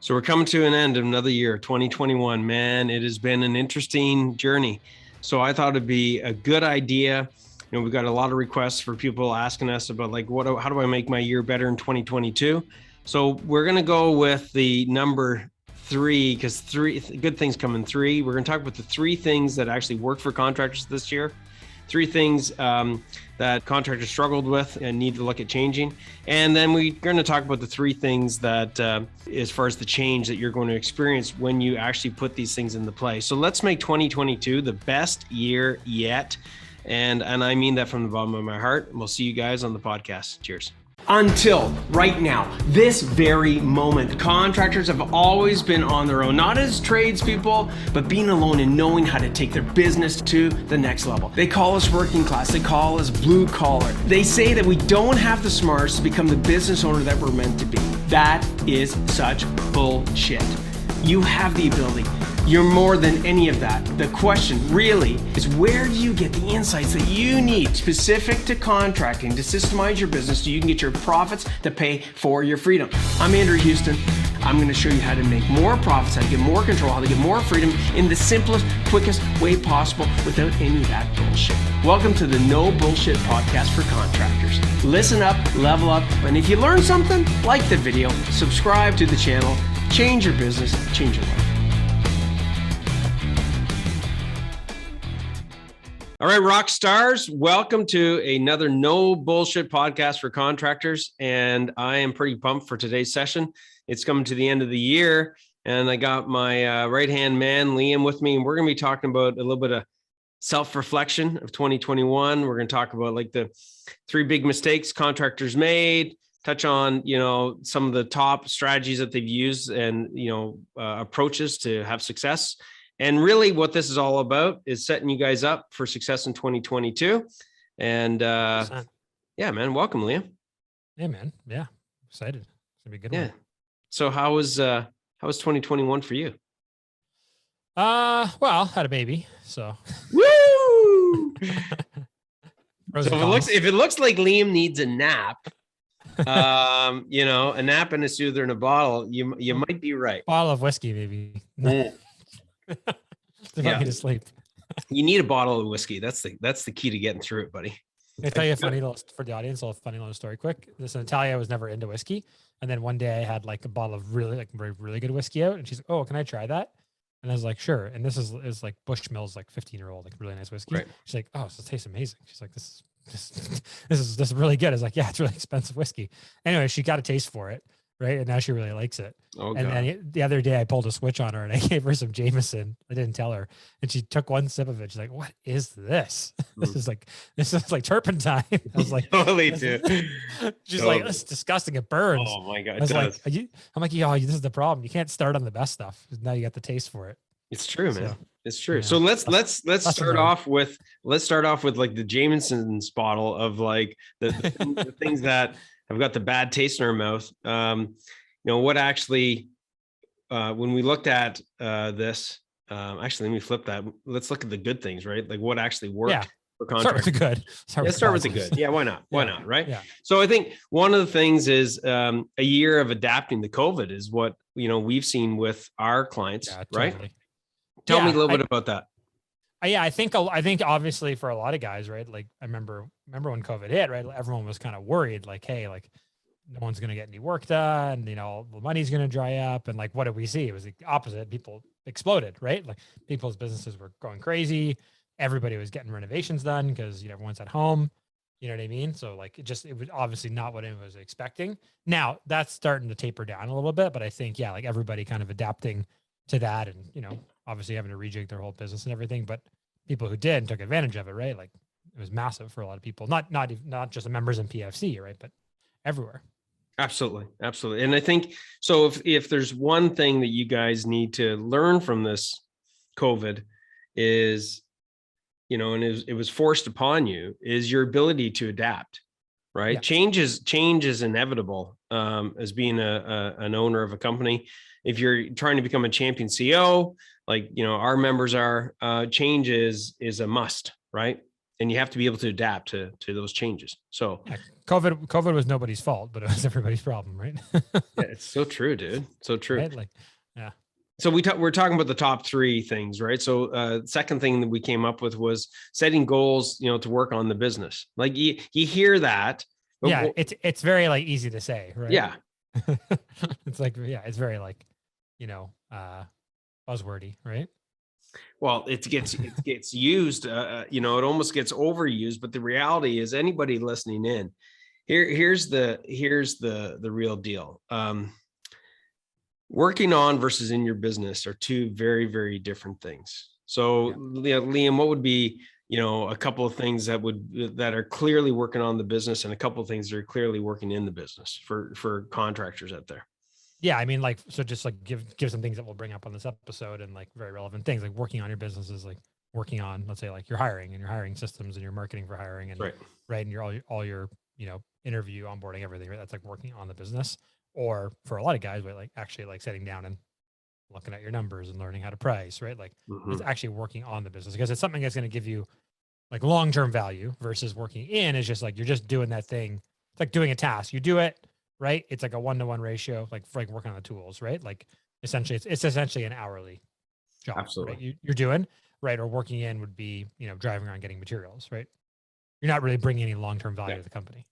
So we're coming to an end of another year, 2021. Man, it has been an interesting journey. So I thought it'd be a good idea. We've got a lot of requests for people asking us about how do I make my year better in 2022? So we're going to go with the number 3, because 3 good things come in 3. We're going to talk about the 3 things that actually work for contractors this year. 3 things that contractors struggled with and need to look at changing. And then we're going to talk about the 3 things that, as far as the change that you're going to experience when you actually put these things into play. So let's make 2022 the best year yet. And I mean that from the bottom of my heart. And we'll see you guys on the podcast. Cheers. Until right now, this very moment, contractors have always been on their own, not as tradespeople, but being alone and knowing how to take their business to the next level. They call us working class, they call us blue collar. They say that we don't have the smarts to become the business owner that we're meant to be. That is such bullshit. You have the ability. You're more than any of that. The question really is, where do you get the insights that you need specific to contracting to systemize your business so you can get your profits to pay for your freedom? I'm Andrew Houston. I'm going to show you how to make more profits, how to get more control, how to get more freedom in the simplest, quickest way possible without any of that bullshit. Welcome to the No Bullshit Podcast for Contractors. Listen up, level up, and if you learn something, like the video, subscribe to the channel, change your business, change your life. All right, Rockstars, welcome to another No Bullshit Podcast for Contractors. And I am pretty pumped for today's session. It's coming to the end of the year, and I got my right-hand man, Liam, with me. And we're going to be talking about a little bit of self-reflection of 2021. We're going to talk about the 3 big mistakes contractors made, touch on, some of the top strategies that they've used and, approaches to have success. And really what this is all about is setting you guys up for success in 2022. And yeah, man, welcome, Liam. Hey, man. Yeah, excited. It's gonna be a good one. So how was 2021 for you? Well, had a baby, so. Woo! So if it looks like Liam needs a nap, a nap and a soother in a bottle, you might be right. Bottle of whiskey, maybe. To put me to sleep. You need a bottle of whiskey. That's the key to getting through it, buddy. Can I tell you a funny little, for the audience, a funny little story quick. This Natalia was never into whiskey. And then one day I had a bottle of really good whiskey out, and she's like, "Oh, can I try that?" And I was like, "Sure." And this is Bushmills 15-year-old, really nice whiskey. Right. She's like, "Oh, so it tastes amazing." She's like, this is really good. I was like, "Yeah, it's really expensive whiskey." Anyway, she got a taste for it. Right. And now she really likes it. Oh, and then the other day I pulled a switch on her and I gave her some Jameson. I didn't tell her. And she took one sip of it. She's like, "What is this? This is like turpentine." I was like, totally, dude. She's like, "It's disgusting. It burns." Oh my God. I was like, I'm like, "Yeah, this is the problem. You can't start on the best stuff. Now you got the taste for it." It's true, man. It's true. Yeah. So let's start off with the Jameson's bottle of the things that have got the bad taste in our mouth. What actually, when we looked at this, actually, let me flip that. Let's look at the good things, right? Like what actually worked for contractors. Start with the good. Start with the good. Yeah, why not? Why not, right? Yeah. So I think one of the things is a year of adapting to COVID is what, we've seen with our clients, right? Tell me a little bit about that. Yeah, I think obviously for a lot of guys, right? Like I remember when COVID hit, right? Everyone was kind of worried, hey, no one's going to get any work done, the money's going to dry up. And what did we see? It was the opposite. People exploded, right? People's businesses were going crazy. Everybody was getting renovations done because, everyone's at home. You know what I mean? So it was obviously not what anyone was expecting. Now that's starting to taper down a little bit, but I think, everybody kind of adapting to that and, obviously having to rejig their whole business and everything, but people who did took advantage of it, right? It was massive for a lot of people, not just the members in PFC, right? But everywhere. Absolutely. And I think, so if there's one thing that you guys need to learn from this COVID is, and it was forced upon you, is your ability to adapt, right? Yeah. Change is inevitable as being an owner of a company. If you're trying to become a champion CEO, our members are, change is a must, right? and you have to be able to adapt to those changes. So yeah, COVID was nobody's fault, but it was everybody's problem, right? yeah, it's so true, dude. So true. Right? Like, yeah. So we're talking about the top three things, right? So second thing that we came up with was setting goals, to work on the business. Like you hear that. Yeah, it's very like easy to say, right? Yeah. It's like, yeah, it's very like, buzzwordy, right? Well, it gets used, it almost gets overused, but the reality is anybody listening in, here's the real deal. Working on versus in your business are two very, very different things. So yeah. Liam, what would be, a couple of things that are clearly working on the business and a couple of things that are clearly working in the business for contractors out there? Yeah. I mean, like, so just like give some things that we'll bring up on this episode and like very relevant things, like working on your business is like working on, let's say like your hiring and your hiring systems and your marketing for hiring and right. And your, all your, interview, onboarding, everything, right? That's like working on the business. Or for a lot of guys, right, like actually like sitting down and looking at your numbers and learning how to price, right? Like it's actually working on the business because it's something that's going to give you like long-term value versus working in is just like, you're just doing that thing. It's like doing a task. You do it, right? It's like a 1-to-1 ratio, like for like working on the tools, right? Like essentially it's essentially an hourly job. Absolutely. Right? You're doing, right? Or working in would be, driving around getting materials, right? You're not really bringing any long-term value to the company.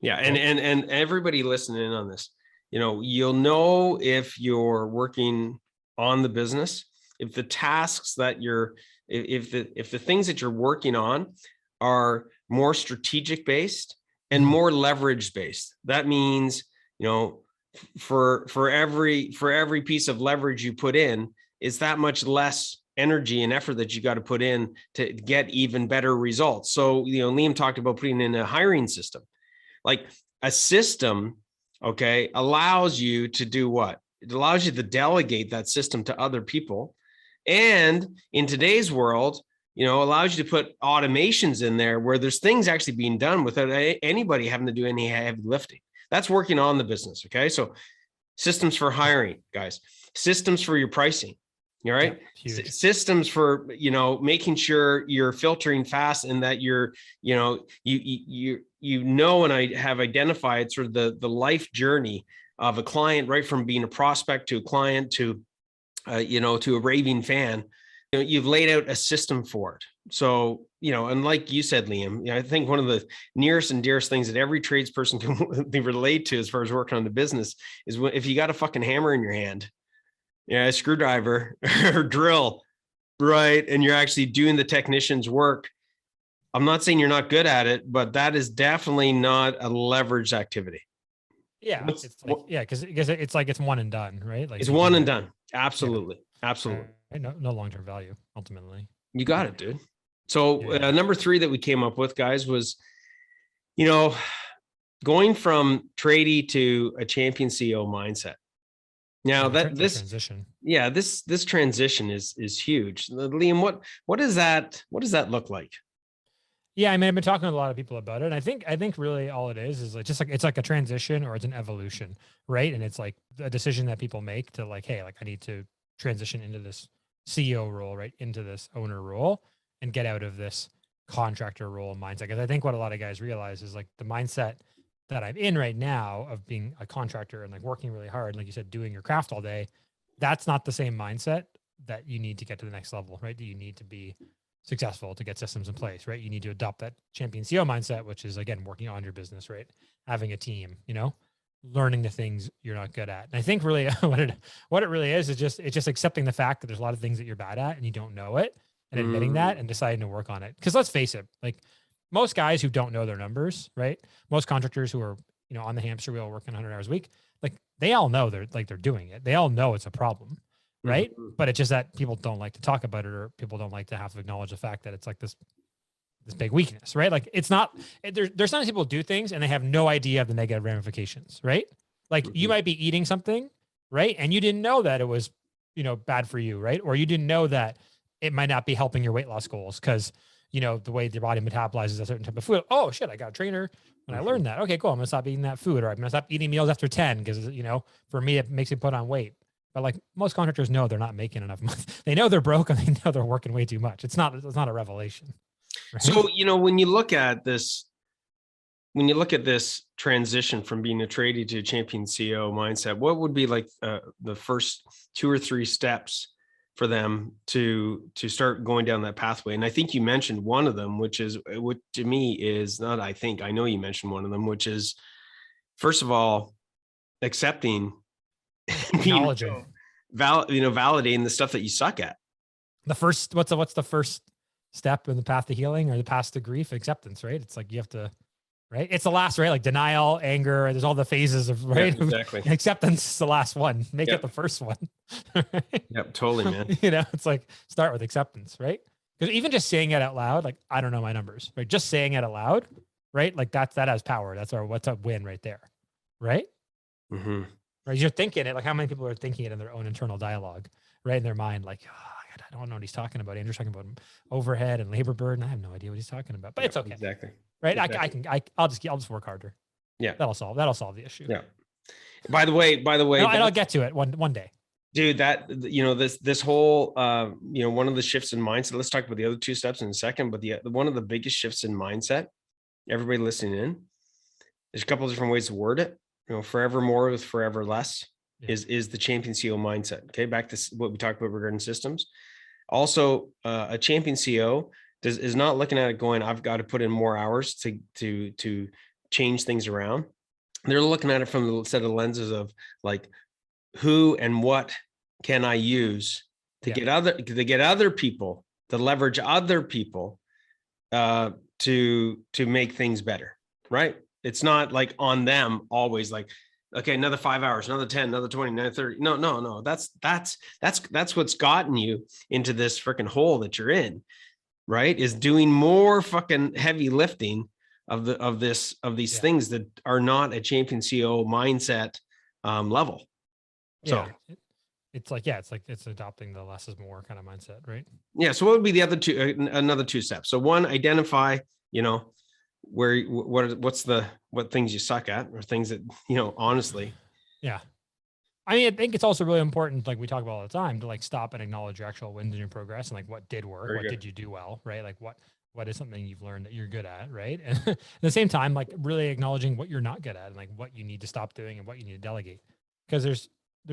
Yeah. And everybody listening in on this, you'll know if you're working on the business, if the tasks that if the things that you're working on are more strategic based and more leverage based. That means, for every piece of leverage you put in, it's that much less energy and effort that you got to put in to get even better results. So, Liam talked about putting in a hiring system, like a system. Okay, allows you to do what? It allows you to delegate that system to other people. And in today's world, allows you to put automations in there where there's things actually being done without anybody having to do any heavy lifting. That's working on the business. Okay, so systems for hiring, guys, systems for your pricing. All right. Yeah, systems for, making sure you're filtering fast and that you're, and I have identified sort of the life journey of a client, right from being a prospect to a client to, to a raving fan. You've laid out a system for it. So, and like you said, Liam, I think one of the nearest and dearest things that every tradesperson can relate to as far as working on the business is if you got a fucking hammer in your hand, a screwdriver or drill, right? And you're actually doing the technician's work. I'm not saying you're not good at it, but that is definitely not a leveraged activity. Yeah. It's like, because it's like it's one and done, right? Like it's one and done. Absolutely. Yeah. Absolutely. No long-term value, ultimately. You got it, dude. So number 3 that we came up with, guys, was, going from tradie to a champion CEO mindset. Now this transition, this transition is huge. Liam, what does that look like? Yeah, I mean, I've been talking to a lot of people about it. And I think really all it is like it's like a transition or it's an evolution, right? And it's like a decision that people make to like, hey, like I need to transition into this CEO role, right? Into this owner role and get out of this contractor role mindset. Because I think what a lot of guys realize is like the mindset that I'm in right now of being a contractor and like working really hard, like you said, doing your craft all day, that's not the same mindset that you need to get to the next level, right? That you need to be successful to get systems in place, right? You need to adopt that champion CEO mindset, which is again, working on your business, right? Having a team, learning the things you're not good at. And I think really what it really is just accepting the fact that there's a lot of things that you're bad at and you don't know it and admitting that and deciding to work on it. Cause let's face it, like most guys who don't know their numbers, right? Most contractors who are, on the hamster wheel working 100 hours a week, like they all know they're doing it. They all know it's a problem, right? Mm-hmm. But it's just that people don't like to talk about it or people don't like to have to acknowledge the fact that it's like this big weakness, right? Like it's not, there's sometimes people do things and they have no idea of the negative ramifications, right? Like you might be eating something, right? And you didn't know that it was, bad for you, right? Or you didn't know that it might not be helping your weight loss goals because the way your body metabolizes a certain type of food. Oh shit, I got a trainer and I learned that. Okay, cool. I'm gonna stop eating that food, or I'm gonna stop eating meals after 10 because for me it makes me put on weight. But like most contractors know they're not making enough money. They know they're broke and they know they're working way too much. It's not a revelation. Right? So, when you look at this transition from being a tradie to a champion CEO mindset, what would be like the first 2 or 3 steps for them to start going down that pathway? And I think you mentioned one of them, which to me is not, I know you mentioned one of them, which is, first of all, accepting, Acknowledging, validating the stuff that you suck at. what's the first step in the path to healing or the path to grief? Acceptance, right? It's like you have to, right? It's the last, right? Like denial, anger, there's all the phases of, right? Yeah, exactly. Acceptance is the last one. Make it the first one. Right? Yep, totally, man. It's like start with acceptance, right? Because even just saying it out loud, like, I don't know my numbers, right? Just saying it out loud, right? Like that has power. That's what's a win right there, right? Mm-hmm. Right? You're thinking it, like how many people are thinking it in their own internal dialogue, right? In their mind, like, I don't know what he's talking about. Andrew's talking about overhead and labor burden. I have no idea what he's talking about, but it's okay. Exactly. Right. Exactly. I'll just work harder. Yeah. That'll solve the issue. Yeah. By the way, and I'll get to it one day. Dude, this whole, one of the shifts in mindset, let's talk about the other 2 steps in a second, but one of the biggest shifts in mindset, everybody listening in, there's a couple of different ways to word it. Forever more with forever less is the champion CEO mindset. Okay. Back to what we talked about regarding systems. Also, a champion CEO is not looking at it going, I've got to put in more hours to change things around. They're looking at it from the set of lenses of like, who and what can I use to get other people, to leverage other people to make things better, right? It's not like on them always like, okay, another 5 hours, another 10, another 20, another 30. No. That's what's gotten you into this freaking hole that you're in, right? Is doing more fucking heavy lifting of these things that are not a champion CEO mindset level. So it's adopting the less is more kind of mindset, right? Yeah. So what would be the other another 2 steps? So one, identify, what things you suck at, or things that, honestly. Yeah. I mean, I think it's also really important, like we talk about all the time, to like stop and acknowledge your actual wins and your progress, and like what did work, what did you do well, right? Like what is something you've learned that you're good at, right? And at the same time, like really acknowledging what you're not good at and like what you need to stop doing and what you need to delegate. Because there's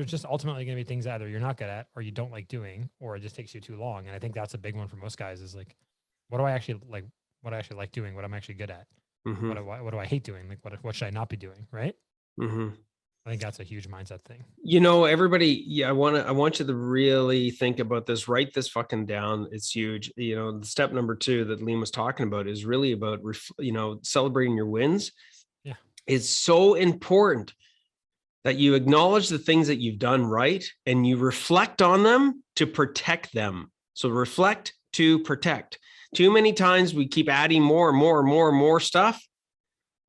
just ultimately going to be things either you're not good at or you don't like doing, or it just takes you too long. And I think that's a big one for most guys is like, what do I actually like doing, what I'm actually good at? Mm-hmm. What do I hate doing? Like what should I not be doing? Right. Mm-hmm. I think that's a huge mindset thing. Everybody, I want you to really think about this, write this fucking down. It's huge. The step number 2 that Liam was talking about is really about, celebrating your wins. Yeah. It's so important that you acknowledge the things that you've done right and you reflect on them to protect them. So reflect to protect. Too many times we keep adding more and more and more and more stuff.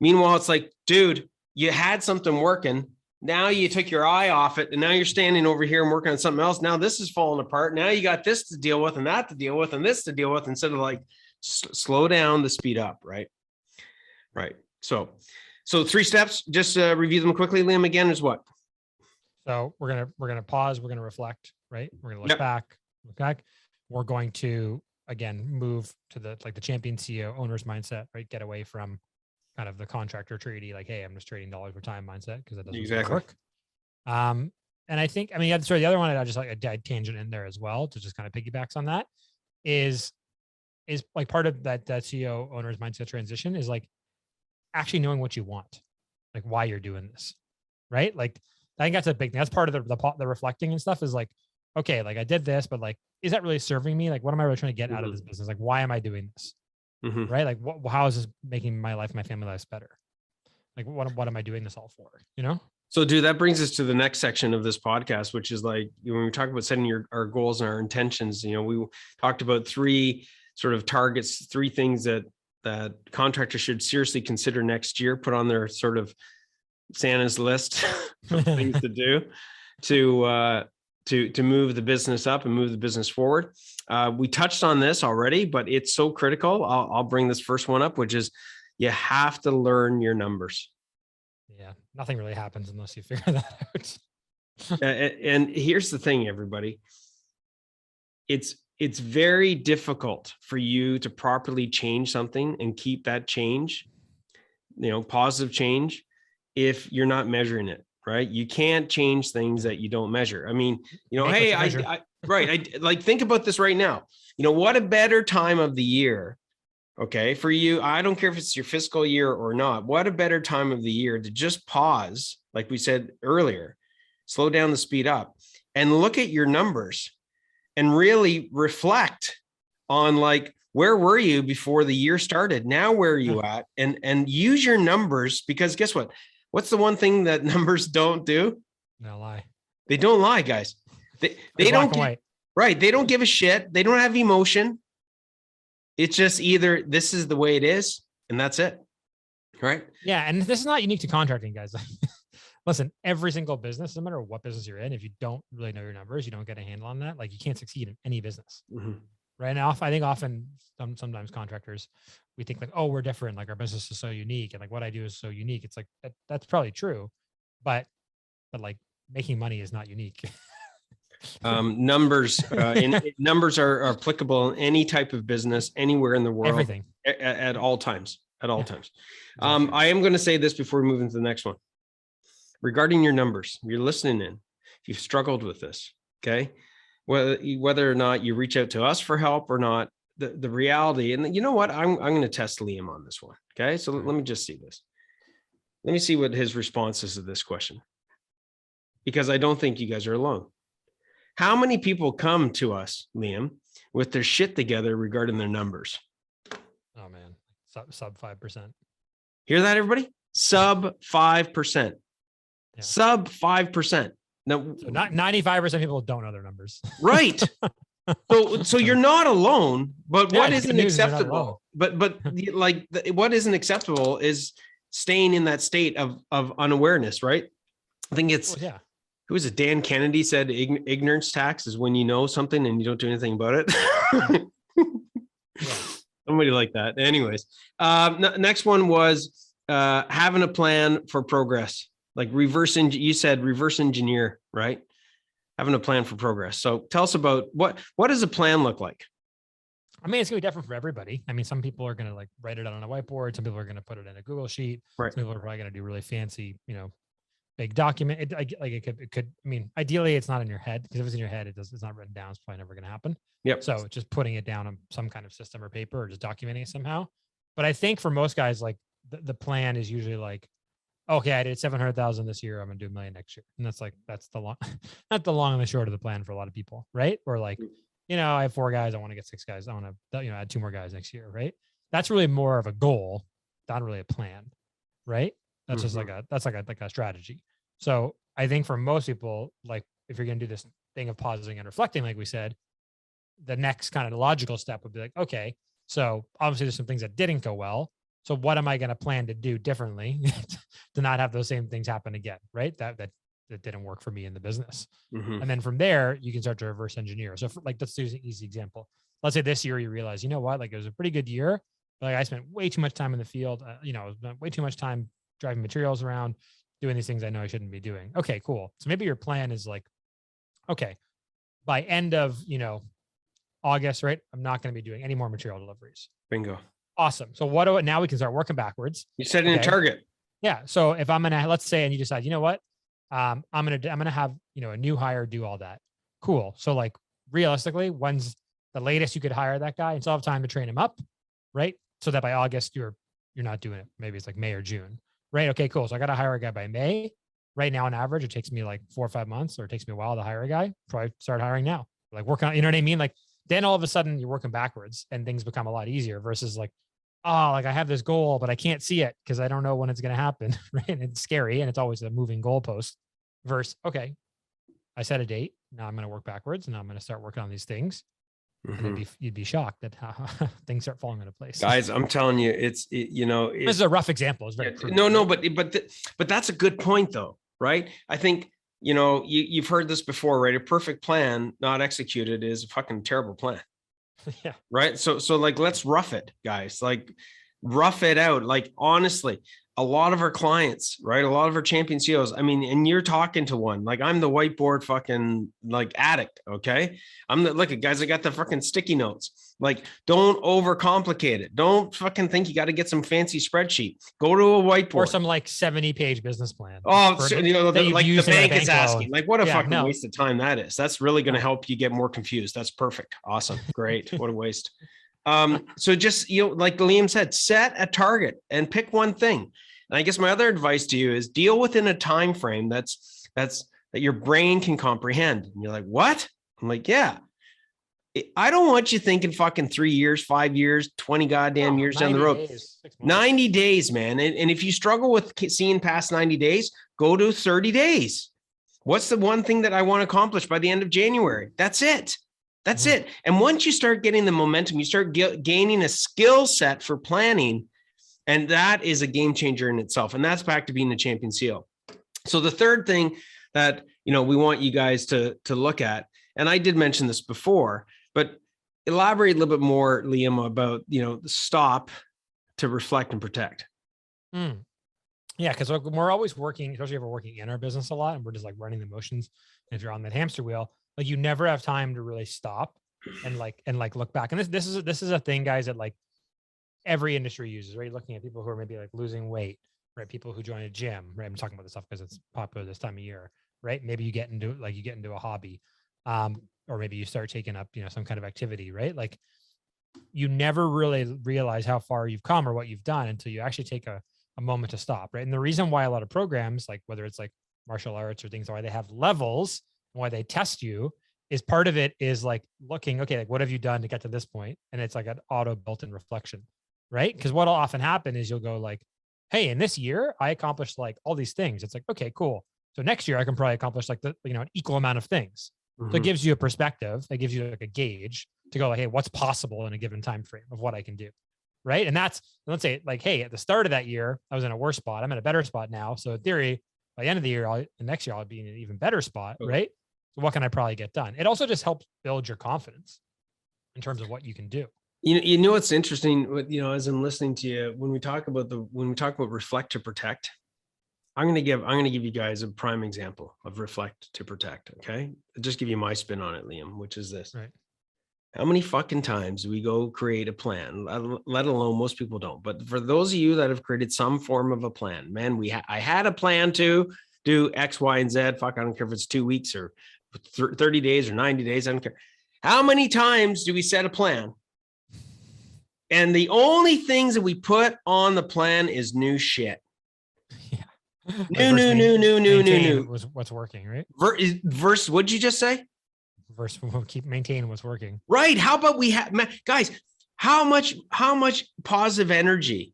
Meanwhile, it's like, dude, you had something working. Now you took your eye off it and now you're standing over here and working on something else. Now this is falling apart. Now you got this to deal with and that to deal with and this to deal with, instead of like slow down to speed up. Right. Right. So 3 steps, just review them quickly. Liam, again, is what? So we're going to pause. We're going to reflect, right? We're going to look back. We're going to, again, move to the champion CEO owner's mindset, right? Get away from kind of the contractor tradie, like, hey, I'm just trading dollars per time mindset, because that doesn't really work. And I think, the other one I just like a tangent in there as well to just kind of piggybacks on that is like part of that CEO owner's mindset transition is like actually knowing what you want, like why you're doing this, right? Like I think that's a big thing. That's part of the reflecting and stuff is like, okay, like I did this, but like, is that really serving me? Like, what am I really trying to get out of this business? Like, why am I doing this? Mm-hmm. Right? Like, how is this making my life, my family lives better? Like, what am I doing this all for? So, dude, that brings us to the next section of this podcast, which is like when we talk about setting our goals and our intentions. We talked about 3 sort of targets, 3 things that contractors should seriously consider next year, put on their sort of Santa's list of things to do to move the business up and move the business forward. We touched on this already, but it's so critical. I'll bring this first one up, which is you have to learn your numbers. Yeah. Nothing really happens unless you figure that out. And here's the thing, everybody. It's it's very difficult for you to properly change something and keep that change, positive change, if you're not measuring it, right? You can't change things that you don't measure. I mean, hey, right. Like, think about this right now. What a better time of the year, okay, for you. I don't care if it's your fiscal year or not. What a better time of the year to just pause, like we said earlier, slow down the speed up and look at your numbers and really reflect on, like, where were you before the year started? Now, where are you at? And use your numbers, because guess what? What's the one thing that numbers don't do? They'll lie. They don't lie, guys. They don't get, right. They don't give a shit. They don't have emotion. It's just either this is the way it is, and that's it. Right. Yeah. And this is not unique to contracting, guys. Listen, every single business, no matter what business you're in, if you don't really know your numbers, you don't get a handle on that, like, you can't succeed in any business. Mm-hmm. Right now, I think often sometimes contractors, we think like, oh, we're different. Like, our business is so unique, and like what I do is so unique. It's like, that's probably true, but like, making money is not unique. Numbers numbers are applicable in any type of business, anywhere in the world, everything, at all times, times. Exactly. I am going to say this before we move into the next one. Regarding your numbers, you're listening in, if you've struggled with this, okay, whether or not you reach out to us for help or not, the reality, and you know what, I'm going to test Liam on this one. Okay. So let me just see this. Let me see what his response is to this question, because I don't think you guys are alone. How many people come to us, Liam, with their shit together regarding their numbers? Oh man, sub 5%. Hear that, everybody? Sub 5%. Yeah. Sub 5%. Now, so not 95% of people don't know their numbers. Right. So you're not alone, but what isn't acceptable, but like, what isn't acceptable is staying in that state of unawareness, right? I think it's, who was it? Dan Kennedy said ignorance tax is when you know something and you don't do anything about it. Somebody like that. Anyways, next one was having a plan for progress. Like you said reverse engineer, right? Having a plan for progress. So tell us about what does a plan look like? I mean, it's gonna be different for everybody. I mean, some people are gonna like write it out on a whiteboard. Some people are gonna put it in a Google sheet. Right. Some people are probably gonna do really fancy, big document. It could. I mean, ideally, it's not in your head, because if it's in your head, it's not written down. It's probably never gonna happen. Yep. So just putting it down on some kind of system or paper, or just documenting it somehow. But I think for most guys, like the plan is usually like, okay, I did 700,000 this year, I'm gonna do $1 million next year. And that's the long, not the long and the short of the plan for a lot of people, right? Or like, I have 4 guys, I want to get 6 guys, I want to, add 2 more guys next year, right? That's really more of a goal, not really a plan, right? That's just like a strategy. So I think for most people, like, if you're gonna do this thing of pausing and reflecting, like we said, the next kind of logical step would be like, okay, so obviously there's some things that didn't go well. So what am I going to plan to do differently to not have those same things happen again, right? That didn't work for me in the business. Mm-hmm. And then from there, you can start to reverse engineer. So let's do an easy example. Let's say this year you realize, you know what, like, it was a pretty good year, but like, I spent way too much time in the field, way too much time driving materials around, doing these things I know I shouldn't be doing. Okay, cool. So maybe your plan is like, okay, by end of, August, right? I'm not going to be doing any more material deliveries. Bingo. Awesome. So now we can start working backwards. You setting a target. Yeah. So if I'm going to, let's say, and you decide, you know what, I'm going to have, a new hire do all that. Cool. So like, realistically, when's the latest you could hire that guy and still have time to train him up, right? So that by August, you're not doing it. Maybe it's like May or June, right? Okay, cool. So I got to hire a guy by May. Right now, on average, it takes me like 4 or 5 months, or it takes me a while to hire a guy. Probably start hiring now, like working on, you know what I mean? Like, then all of a sudden you're working backwards and things become a lot easier versus like, oh, like I have this goal, but I can't see it because I don't know when it's going to happen. Right. And it's scary. And it's always a moving goalpost versus, okay, I set a date. Now I'm going to work backwards, and now I'm going to start working on these things. Mm-hmm. And you'd be shocked at how things start falling into place. Guys, I'm telling you, this is a rough example. It's very crude. No, but that's a good point though. Right. I think, you've heard this before, right? A perfect plan not executed is a fucking terrible plan. Yeah. Right. So like, let's rough it, guys. Like, rough it out. Like, honestly, a lot of our clients, right? A lot of our champion CEOs. I mean, and you're talking to one, like I'm the whiteboard fucking like addict. Okay. I'm the, look at guys, I got the fucking sticky notes. Like, don't overcomplicate it. Don't fucking think you got to get some fancy spreadsheet. Go to a whiteboard. Or some like 70-page business plan. Oh, so, you know, like the bank is loan. asking, like what a fucking waste of time that is. That's really going to help you get more confused. That's perfect. Awesome. Great. What a waste. So just, you know, like Liam said, set a target and pick one thing. And I guess my other advice to you is deal within a time frame that your brain can comprehend. And you're like, what? I'm like, yeah. I don't want you thinking fucking 3 years, 5 years, 20 goddamn years down the road. 90 days, man. And if you struggle with seeing past 90 days, go to 30 days. What's the one thing that I want to accomplish by the end of January? That's it. That's it. And once you start getting the momentum, you start gaining a skill set for planning. And that is a game changer in itself. And that's back to being a champion CEO. So the third thing that, you know, we want you guys to look at, and I did mention this before, but elaborate a little bit more, Liam, about, you know, stop to reflect and protect. Yeah, because we're always working, especially if we're working in our business a lot and we're just like running the motions. If you're on that hamster wheel, like you never have time to really stop and look back. And this is a thing, guys, that like every industry uses, right? Looking at people who are maybe like losing weight, right? People who join a gym, right? I'm talking about this stuff because it's popular this time of year, right? Maybe you get into a hobby, or maybe you start taking up, you know, some kind of activity, right? Like you never really realize how far you've come or what you've done until you actually take a moment to stop, right? And the reason why a lot of programs, like whether it's like martial arts or things, why they have levels, why they test you, is part of it is like looking, okay, like what have you done to get to this point? And it's like an auto built-in reflection, right? Because what'll often happen is you'll go like, hey, in this year, I accomplished like all these things. It's like, okay, cool. So next year I can probably accomplish like an equal amount of things. Mm-hmm. So it gives you a perspective. It gives you like a gauge to go like, hey, what's possible in a given time frame of what I can do, right? And that's, let's say like, hey, at the start of that year, I was in a worse spot. I'm in a better spot now. So in theory, by the end of the year, next year, I'll be in an even better spot, right? So what can I probably get done? It also just helps build your confidence in terms of what you can do. You know what's interesting, you know, as I'm listening to you, when we talk about reflect to protect, I'm going to give you guys a prime example of reflect to protect. Okay. I'll just give you my spin on it, Liam, which is this. Right. How many fucking times do we go create a plan, let alone most people don't, but for those of you that have created some form of a plan, man, I had a plan to do X, Y, and Z. Fuck, I don't care if it's 2 weeks or 30 days or 90 days. I don't care. How many times do we set a plan? And the only things that we put on the plan is new shit. Yeah. New. Was what's working, right? Verse, what'd you just say? Verse, we'll keep maintaining what's working. Right. How about guys, how much positive energy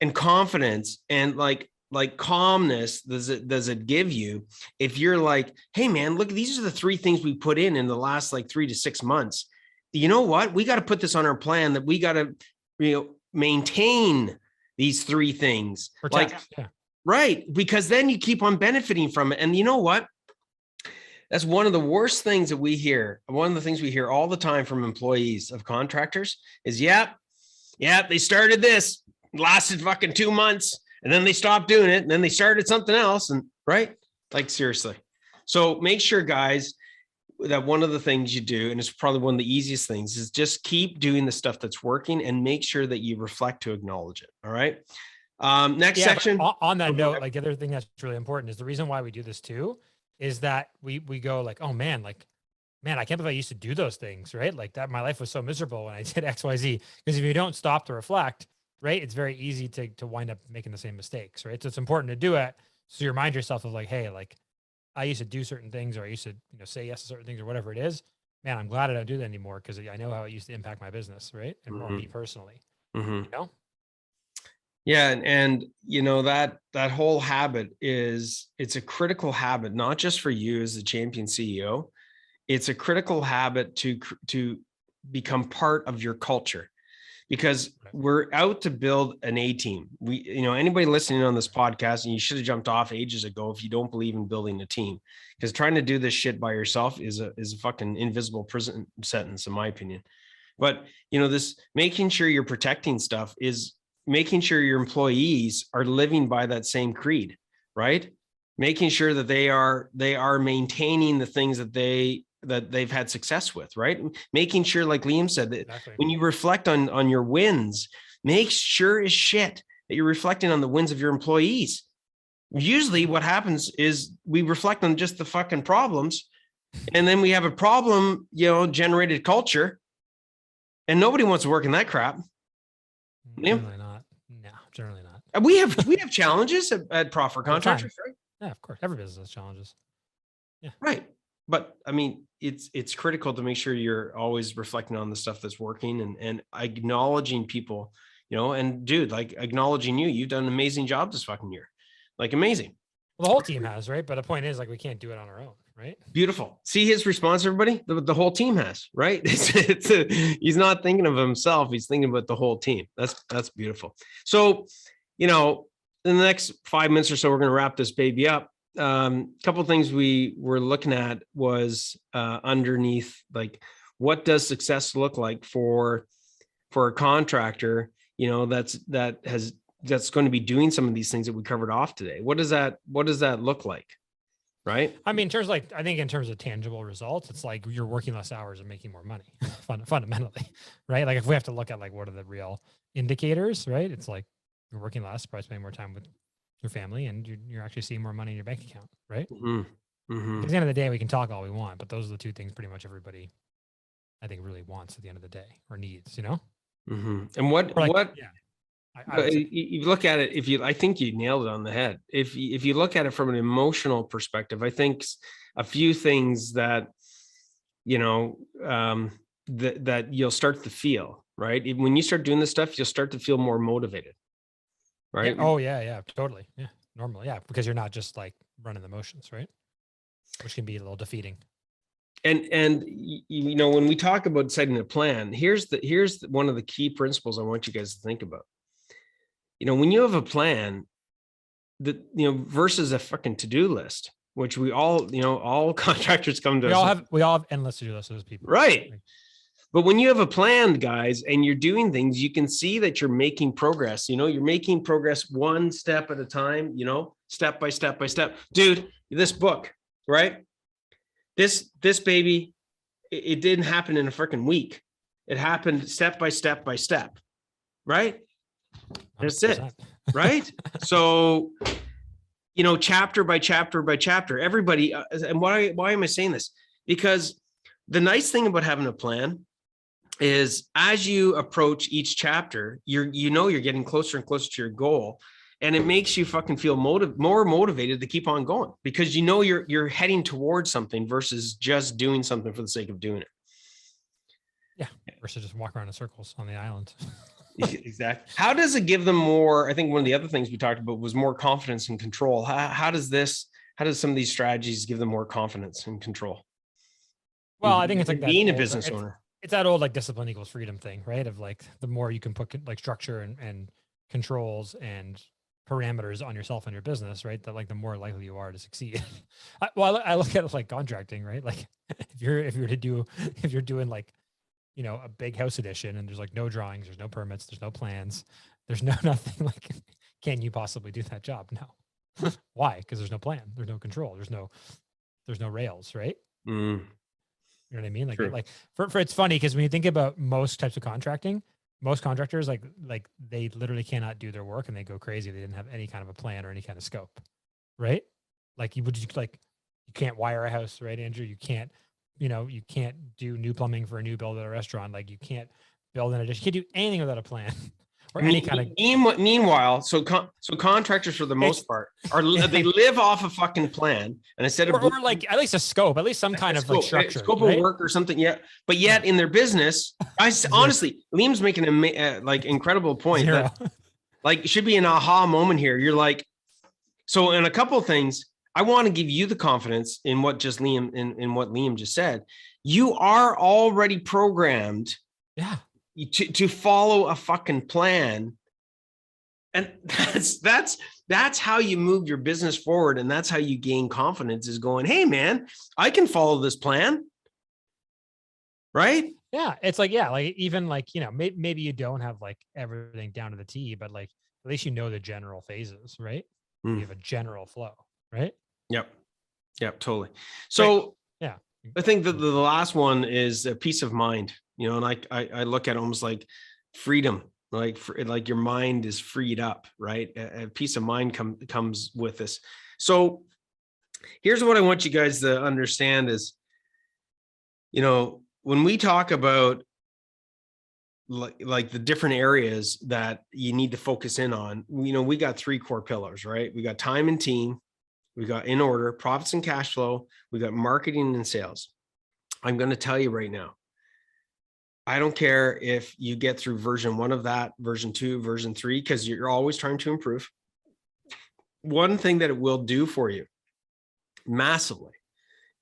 and confidence and like calmness does it give you if you're like, hey man, look, these are the 3 things we put in the last like 3 to 6 months. You know what? We got to put this on our plan that we got to, you know, maintain these 3 things. Protect, right. Because then you keep on benefiting from it. And you know what? That's one of the worst things that we hear. One of the things we hear all the time from employees of contractors is, yeah, they started this, lasted fucking 2 months, and then they stopped doing it, and then they started something else. And right? Like seriously. So make sure, guys, that one of the things you do, and it's probably one of the easiest things, is just keep doing the stuff that's working and make sure that you reflect to acknowledge it. All right. Next section. On that note, like the other thing that's really important is the reason why we do this too, is that we go like, oh man, I can't believe I used to do those things, right? Like that, my life was so miserable when I did X, Y, Z. Because if you don't stop to reflect, right, it's very easy to wind up making the same mistakes, right? So it's important to do it. So you remind yourself of like, hey, like I used to do certain things, or I used to, you know, say yes to certain things or whatever it is. Man, I'm glad I don't do that anymore because I know how it used to impact my business, right? And more me personally, you know? Yeah. And you know, that whole habit it's a critical habit, not just for you as the champion CEO. It's a critical habit to become part of your culture, because we're out to build an A team. You know, anybody listening on this podcast, and you should have jumped off ages ago if you don't believe in building a team, because trying to do this shit by yourself is a fucking invisible prison sentence, in my opinion. But you know, this making sure you're protecting stuff is, making sure your employees are living by that same creed, right? Making sure that they are maintaining the things that they've had success with, right? Making sure, like Liam said, that when you reflect on your wins, make sure as shit that you're reflecting on the wins of your employees. Usually what happens is we reflect on just the fucking problems, and then we have a problem, generated culture, and nobody wants to work in that crap. Generally not. No, generally not. And we have challenges at Proper for Contractors, right? Yeah, of course. Every business has challenges. Yeah. Right. But I mean, it's critical to make sure you're always reflecting on the stuff that's working and acknowledging people, and dude, like acknowledging you've done an amazing job this fucking year. Like amazing. Well, the whole team has, right? But the point is, like, we can't do it on our own, right? Beautiful. See his response, everybody? The whole team has, right? He's not thinking of himself. He's thinking about the whole team. That's beautiful. So, in the next 5 minutes or so, we're going to wrap this baby up. Couple of things we were looking at was underneath, like, what does success look like for a contractor, that's going to be doing some of these things that we covered off today. What does that look like? Right. I mean, I think in terms of tangible results, it's like you're working less hours and making more money fundamentally, right? Like if we have to look at like, what are the real indicators, right? It's like you're working less, probably spending more time with your family, and you're actually seeing more money in your bank account, right? Mm-hmm. Mm-hmm. At the end of the day, we can talk all we want, but those are the two things pretty much everybody, I think, really wants at the end of the day or needs, Mm-hmm. And what? Yeah. You look at it, I think you nailed it on the head. If you look at it from an emotional perspective, I think a few things that, that you'll start to feel, right? When you start doing this stuff, you'll start to feel more motivated, right? Yeah. Oh yeah, totally. Yeah, normally, yeah, because you're not just like running the motions, right? Which can be a little defeating. And when we talk about setting a plan, here's one of the key principles I want you guys to think about. When you have a plan that, versus a fucking to-do list, which we all, all contractors come to. We all have endless to-do lists as people. Right. But when you have a plan, guys, and you're doing things, you can see that you're making progress. You're making progress one step at a time, step by step by step. Dude, this book, right? This baby, it didn't happen in a freaking week. It happened step by step by step, right? That's 100%. It, right? So, chapter by chapter by chapter, everybody, and why am I saying this? Because the nice thing about having a plan is as you approach each chapter, you're getting closer and closer to your goal. And it makes you fucking feel more motivated to keep on going because you're heading towards something versus just doing something for the sake of doing it. Yeah, versus just walk around in circles on the island. Exactly. How does it give them more? I think one of the other things we talked about was more confidence and control. How does some of these strategies give them more confidence and control? Well, I think it's like being a business owner. It's that old like discipline equals freedom thing, right? Of like the more you can put like structure and controls and parameters on yourself and your business, right? That like the more likely you are to succeed. I look at it like contracting, right? Like if you're doing like, a big house edition and there's like no drawings, there's no permits, there's no plans, there's nothing, like, can you possibly do that job? No. Why? Because there's no plan, there's no control, there's no rails, right? Mm. You know what I mean? Like, True. Like for it's funny because when you think about most types of contracting, most contractors, like they literally cannot do their work and they go crazy if they didn't have any kind of a plan or any kind of scope, right? Like you can't wire a house, right, Andrew? You can't do new plumbing for a new build at a restaurant. Like you can't build an addition. You can't do anything without a plan or any kind of. Meanwhile, so contractors for the most part they live off a fucking plan, and instead of or like at least a scope, at least some kind of like structure, scope of work or something. Yeah, but yet in their business, honestly, Liam's making like incredible point that like should be an aha moment here. You're like, so in a couple of things. I want to give you the confidence in what Liam just said. You are already programmed to follow a fucking plan. And that's how you move your business forward. And that's how you gain confidence is going, hey man, I can follow this plan. Right. Yeah. It's like, yeah, like even like, you know, maybe you don't have like everything down to the T, but like at least you know the general phases, right? You have a general flow, right? Yep. Yep. Totally. Right. So Yeah. I think that the last one is a peace of mind, you know, and I look at it almost like freedom, like your mind is freed up, right? A peace of mind comes with this. So here's what I want you guys to understand is, you know, when we talk about like the different areas that you need to focus in on, you know, we got 3 core pillars, right? We got time and team, we got in order, profits and cash flow, we got marketing and sales. I'm going to tell you right now, I don't care if you get through version 1 of that, version 2, version 3, because you're always trying to improve. One thing that it will do for you massively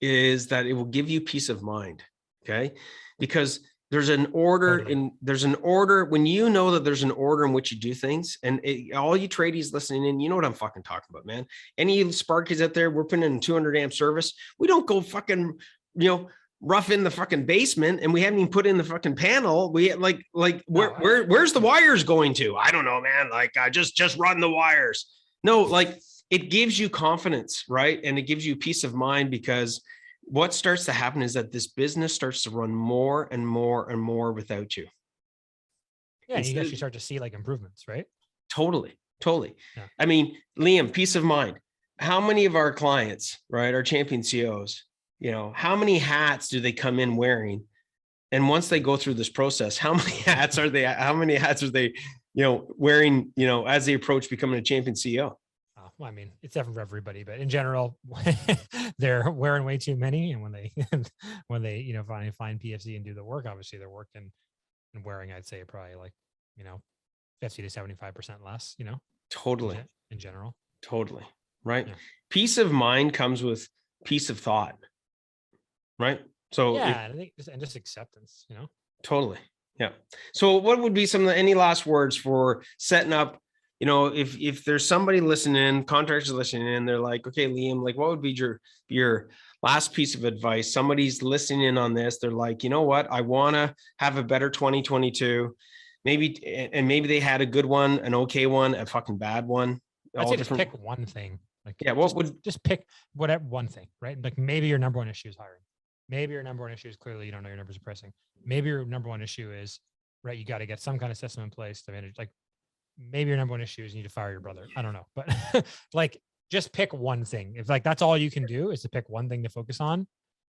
is that it will give you peace of mind. Okay. Because there's an order when you know that there's an order in which you do things, and all you tradies listening in, you know what I'm fucking talking about, man. Any Sparkies out there, we're putting in 200 amp service. We don't go fucking, you know, rough in the fucking basement, and we haven't even put in the fucking panel. We where's the wires going to? I don't know, man. Like just run the wires. No, like it gives you confidence, right? And it gives you peace of mind, because what starts to happen is that this business starts to run more and more and more without you. Yeah, you actually start to see like improvements, right? Totally. Yeah. I mean, Liam, peace of mind. How many of our clients, right, our champion CEOs, you know, how many hats do they come in wearing? And once they go through this process, how many hats are they, you know, wearing, you know, as they approach becoming a champion CEO? Well, I mean, it's different for everybody, but in general, they're wearing way too many. And when they, you know, finally find PFC and do the work, obviously they're working and wearing, I'd say probably like, you know, 50 to 75% less, you know, Totally. In general. Totally. Right. Yeah. Peace of mind comes with peace of thought. Right. So yeah, I think just acceptance, you know. Totally. Yeah. So what would be any last words for setting up, you know, if there's somebody listening, contractors listening in, they're like, okay, Liam, like what would be your last piece of advice? Somebody's listening in on this. They're like, you know what? I want to have a better 2022. Maybe they had a good one, an okay one, a fucking bad one. I'd say just pick one thing. Like, yeah, just pick whatever one thing, right? Like maybe your number one issue is hiring. Maybe your number one issue is clearly you don't know your numbers of pricing. Maybe your number one issue is, right, you got to get some kind of system in place to manage. Like maybe your number one issue is you need to fire your brother. I don't know, but like just pick one thing. If like that's all you can do is to pick one thing to focus on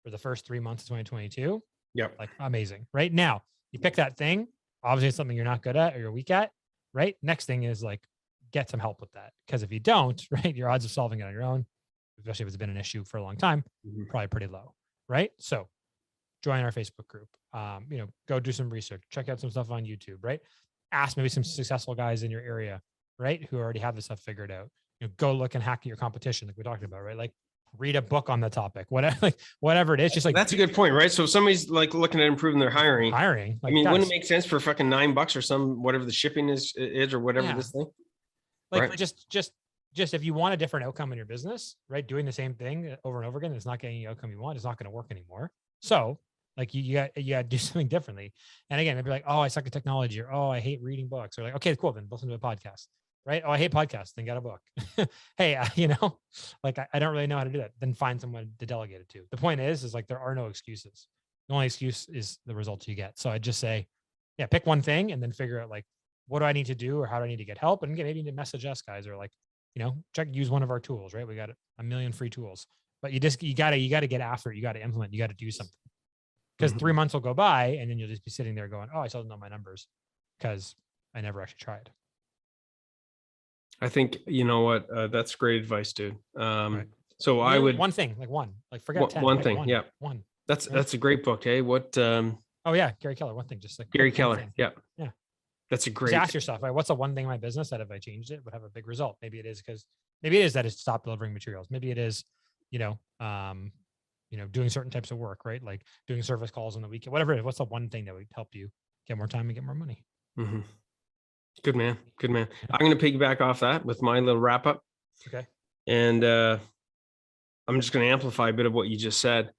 for the first 3 months of 2022. Yep. Like amazing. Right now, you pick that thing. Obviously, it's something you're not good at or you're weak at. Right. Next thing is like get some help with that, because if you don't, right, your odds of solving it on your own, especially if it's been an issue for a long time, probably pretty low. Right. So join our Facebook group, you know, go do some research, check out some stuff on YouTube, right? Ask maybe some successful guys in your area, right, who already have this stuff figured out. You know, go look and hack at your competition, like we talked about, right? Like read a book on the topic, whatever it is. Just like that's a good point, right? So if somebody's like looking at improving their hiring, like, I mean, wouldn't it make sense for fucking $9 or some whatever the shipping is or whatever this thing? Like right? just if you want a different outcome in your business, right? Doing the same thing over and over again, it's not getting the outcome you want. It's not going to work anymore. So like you got to do something differently. And again, they'd be like, oh, I suck at technology, or oh, I hate reading books, or like, okay, cool, then listen to a podcast, right? Oh, I hate podcasts, then get a book. Hey, you know, like I don't really know how to do that. Then find someone to delegate it to. The point is like there are no excuses. The only excuse is the results you get. So I'd just say, yeah, pick one thing and then figure out like, what do I need to do, or how do I need to get help? And again, maybe you need to message us guys, or like, you know, use one of our tools, right? We got a million free tools, but you gotta get after it. You got to implement, you got to do something, because 3 months will go by and then you'll just be sitting there going, oh, I still don't know my numbers because I never actually tried. I think, you know what, that's great advice, dude. Right. So I would, one thing, like forget 10, one thing. One, yeah. One. That's a great book. Hey, what, oh yeah. Gary Keller. One thing, just like Gary Keller. Yeah. Yeah. That's a great. Just ask yourself, right, what's the one thing in my business that if I changed it would have a big result? Maybe it is that it's stopped delivering materials. Maybe it is, you know, doing certain types of work, right? Like doing service calls on the weekend, whatever it is. What's the one thing that would help you get more time and get more money? Mm-hmm. Good man. Good man. I'm going to piggyback off that with my little wrap up. Okay. And I'm just going to amplify a bit of what you just said.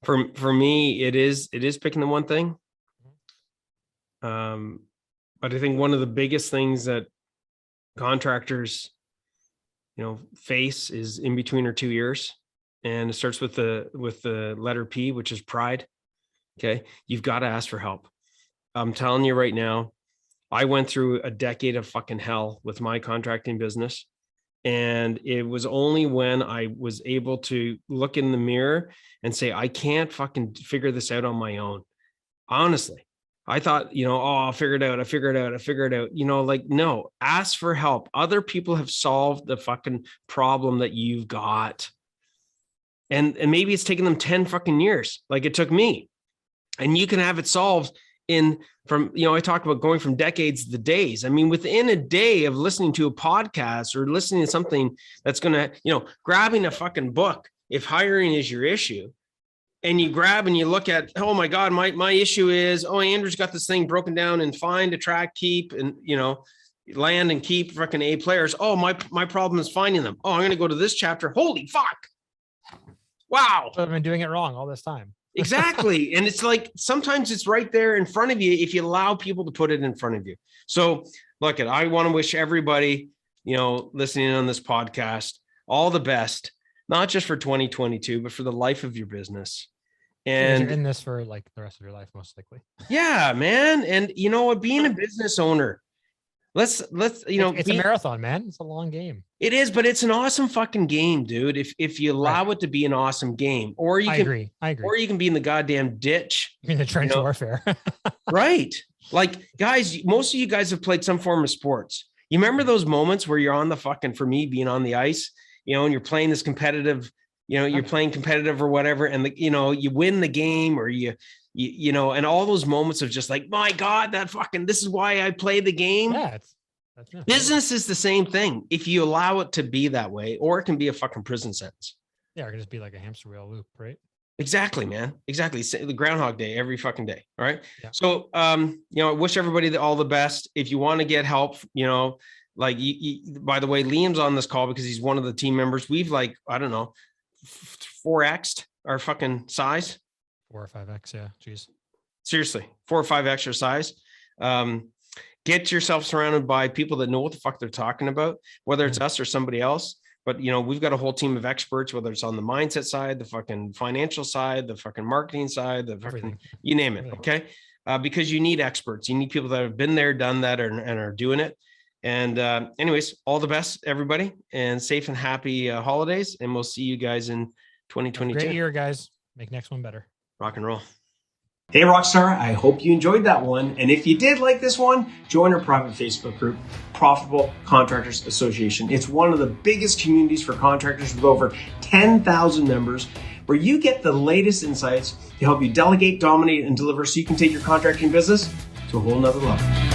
For me, it is picking the one thing. But I think one of the biggest things that contractors, face is in between our 2 ears, and it starts with the letter P, which is pride. Okay. You've got to ask for help. I'm telling you right now, I went through a decade of fucking hell with my contracting business. And it was only when I was able to look in the mirror and say, I can't fucking figure this out on my own. Honestly, I thought, I'll figure it out. I figure it out. No, ask for help. Other people have solved the fucking problem that you've got. And maybe it's taken them 10 fucking years, like it took me. And you can have it solved I talk about going from decades to days. I mean, within a day of listening to a podcast or listening to something that's going to, grabbing a fucking book, if hiring is your issue, and you grab and you look at, oh my God, my issue is, Andrew's got this thing broken down and find, attract, keep, and, land and keep fucking A players. Oh, my problem is finding them. Oh, I'm going to go to this chapter. Holy fuck. Wow. So I've been doing it wrong all this time. Exactly. And it's like, sometimes it's right there in front of you if you allow people to put it in front of you. So look, I want to wish everybody, listening on this podcast, all the best, not just for 2022, but for the life of your business. And you're in this for like the rest of your life, most likely. Yeah, man. And you know what, being a business owner, let's it's a marathon, man. It's a long game. It is, but it's an awesome fucking game, dude. If you allow it to be an awesome game, or you can, I agree. Or you can be in the goddamn ditch. In the trench warfare. Right. Like, guys, most of you guys have played some form of sports. You remember those moments where you're on the fucking, for me, being on the ice, and you're playing this competitive, you're playing competitive or whatever. And you win the game, or and all those moments of just like, my God, this is why I play the game. Yeah. Business is the same thing. If you allow it to be that way, or it can be a fucking prison sentence. Yeah. It can just be like a hamster wheel loop, right? Exactly, man. Exactly. The Groundhog Day every fucking day. All right. Yeah. So, I wish everybody all the best. If you want to get help, by the way, Liam's on this call because he's one of the team members. We've 4x'd our fucking size. 4 or 5x. Yeah. Jeez. Seriously. 4 or 5 extra size. Get yourself surrounded by people that know what the fuck they're talking about, whether it's us or somebody else. But, we've got a whole team of experts, whether it's on the mindset side, the fucking financial side, the fucking marketing side, the fucking, you name it. Okay. Because you need experts. You need people that have been there, done that, and are doing it. And anyways, all the best, everybody, and safe and happy holidays. And we'll see you guys in 2022. Great year, guys. Make next one better. Rock and roll. Hey, Rockstar, I hope you enjoyed that one. And if you did like this one, join our private Facebook group, Profitable Contractors Association. It's one of the biggest communities for contractors with over 10,000 members, where you get the latest insights to help you delegate, dominate, and deliver so you can take your contracting business to a whole nother level.